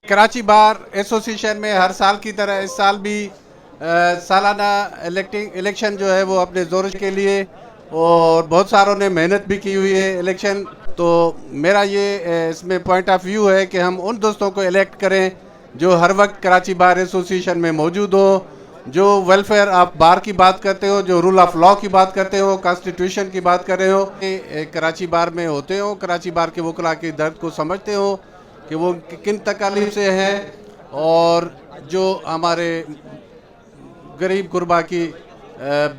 Karachi bar association में हर साल की तरह इस साल भी सालाना इलेक्शन जो है वो अपने जोर के लिए, और बहुत सारों ने मेहनत भी की हुई है इलेक्शन। तो मेरा ये इसमें पॉइंट ऑफ व्यू है कि हम उन दोस्तों को इलेक्ट करें जो हर वक्त कराची बार एसोसिएशन में मौजूद हो, जो वेलफेयर ऑफ बार की बात करते हो, जो रूल ऑफ लॉ की बात करते हो, कॉन्स्टिट्यूशन की बात कर रहे हो, कराची बार में होते हो, कराची बार के वकला के दर्द को समझते हो कि वो किन तकालीफ से हैं, और जो हमारे गरीब गुरबा की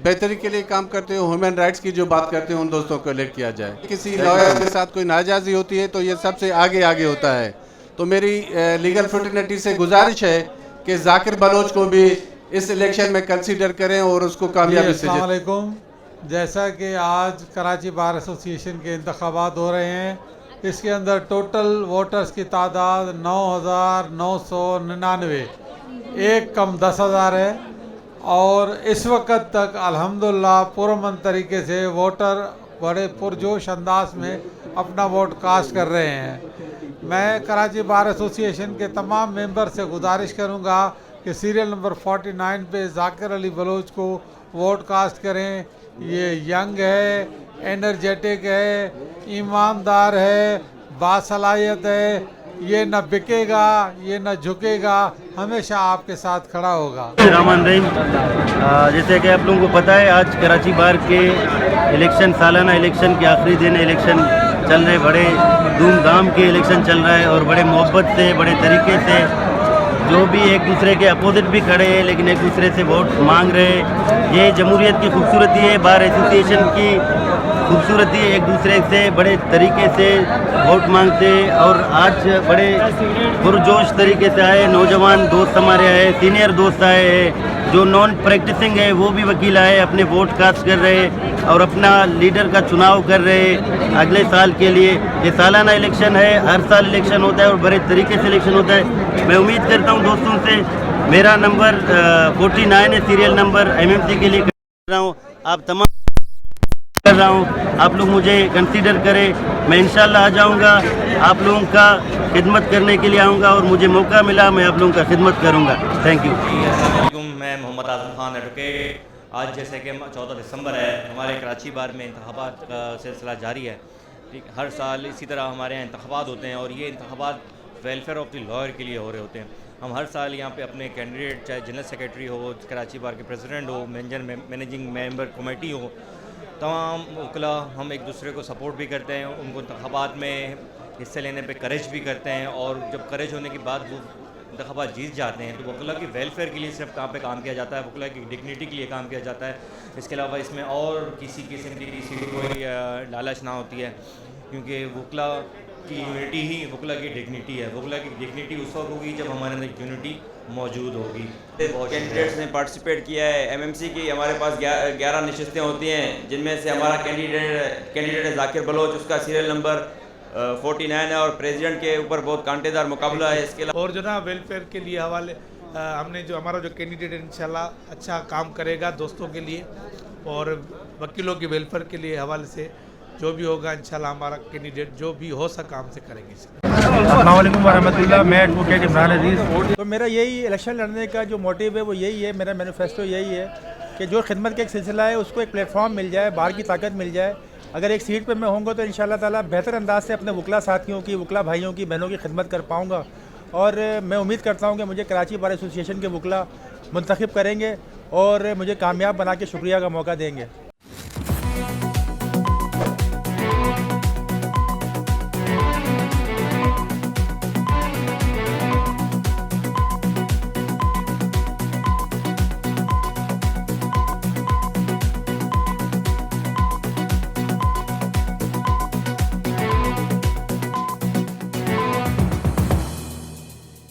बेहतरी के लिए काम करते हो, ह्यूमन राइट्स की जो बात करते हो, उन दोस्तों को इलेक्ट किया जाए। किसी लॉयर के साथ कोई नाजायज़ी होती है तो ये सबसे आगे आगे होता है। तो मेरी लीगल फ्रेटर्निटी से गुजारिश है कि जाकिर बलोच को भी इस इलेक्शन में कंसीडर करें और उसको कामयाबी से अस्सलाम वालेकुम। जैसा कि आज कराची बार एसोसिएशन के इंतखाबात हो रहे हैं, इसके अंदर टोटल वोटर्स की तादाद 9,999, एक कम 10,000 है। और इस वक्त तक अल्हम्दुलिल्लाह पुरअमन तरीके से वोटर बड़े पुरजोश अंदाज में अपना वोट कास्ट कर रहे हैं। मैं कराची बार एसोसिएशन के तमाम मेंबर से गुजारिश करूंगा कि सीरियल नंबर 49 पे जाकिर अली बलोच को वोट कास्ट करें। ये यंग है, एनर्जेटिक है, ईमानदार है, बासलाहियत है, ये न बिकेगा, ये न झुकेगा, हमेशा आपके साथ खड़ा होगा। रहमान रहीम। जैसे कि आप लोगों को पता है, आज कराची बार के इलेक्शन, सालाना इलेक्शन के आखिरी दिन इलेक्शन चल रहे, बड़े धूमधाम के इलेक्शन चल रहा है और बड़े मोहब्बत से, बड़े तरीके से जो भी एक दूसरे के अपोजिट भी खड़े हैं लेकिन एक दूसरे से वोट मांग रहे हैं। ये जमहूरियत की खूबसूरती है, बार एसोसिएशन की खूबसूरती है, एक दूसरे से बड़े तरीके से वोट मांगते। और आज बड़े पुरजोश तरीके से आए, नौजवान दोस्त हमारे आए, सीनियर दोस्त आए हैं, जो नॉन प्रैक्टिसिंग है वो भी वकील आए, अपने वोट कास्ट कर रहे हैं और अपना लीडर का चुनाव कर रहे हैं अगले साल के लिए। ये सालाना इलेक्शन है, हर साल इलेक्शन होता है और बड़े तरीके से इलेक्शन होता है। मैं उम्मीद करता हूँ दोस्तों से, मेरा नंबर 49 है, सीरियल नंबर MMC के लिए कर रहा हूँ, आप तमाम कर रहा हूँ, आप लोग मुझे कंसीडर करें। मैं इंशाल्लाह आ जाऊँगा, आप लोगों का खिदमत करने के लिए आऊँगा और मुझे मौका मिला मैं आप लोगों का खिदमत करूँगा। Thank you. मैं मोहम्मद आज़म खान एडवोकेट। आज जैसे कि 14 दिसंबर है, हमारे कराची बार में इंतखाबात का सिलसिला जारी है। ठीक, हर साल इसी तरह हमारे यहाँ इंतखाबात होते हैं और ये इंतखाबात वेलफेयर ऑफ द लॉयर के लिए हो रहे होते हैं। हम हर साल यहाँ पे अपने कैंडिडेट, चाहे जनरल सेक्रेटरी हो, कराची बार के प्रेसिडेंट हो, मैनेजिंग मेंबर कमेटी हो, तमाम वकला हम एक दूसरे को सपोर्ट भी करते हैं, उनको इंतखाबात में हिस्से लेने पे करेज भी करते हैं। और जब करेज होने के बाद वो इंतखाबात जीत जाते हैं तो वकला की वेलफेयर के लिए सिर्फ कहाँ पे काम किया जाता है, वकला की डिग्निटी के लिए काम किया जाता है। इसके अलावा इसमें और किसी किस्म की कोई लालच ना होती है, क्योंकि वकला की यूनिटी ही वकला की डिग्निटी है। वकला की डिग्निटी उस वक्त होगी जब हमारे अंदर यूनिटी मौजूद होगी। कैंडिडेट्स ने पार्टिसिपेट किया है। MMC की हमारे पास 11 नशस्तें होती हैं, जिनमें से हमारा कैंडिडेट है जाकिर बलोच, उसका सीरियल नंबर 49 है और प्रेसिडेंट के ऊपर बहुत कांटेदार मुकाबला है। इसके और जो ना वेलफेयर के लिए हवाले हमने जो हमारा जो कैंडिडेट इंशाल्लाह अच्छा काम करेगा दोस्तों के लिए और वकीलों के वेलफेयर के लिए हवाले से जो भी होगा इंशाल्लाह हमारा कैंडिडेट जो भी हो सका हमसे करेंगे। अस्सलाम वालेकुम वरहमतुल्लाह। मैं एडवोकेट इमरान अजीज़। तो मेरा यही इलेक्शन लड़ने का जो मोटिव है वो यही है, मेरा मैनिफेस्टो यही है कि जो खिदमत का एक सिलसिला है उसको एक प्लेटफॉर्म मिल जाए, बाहर की ताकत मिल जाए। अगर एक सीट पे मैं होऊंगा तो इंशाल्लाह ताला बेहतर अंदाज से अपने वकला साथियों की, वकला भाइयों की, बहनों की खिदमत कर पाऊँगा। और मैं उम्मीद करता हूँ कि मुझे कराची बार एसोसिएशन के वकला मुंतखब करेंगे और मुझे कामयाब बना के शुक्रिया का मौका देंगे।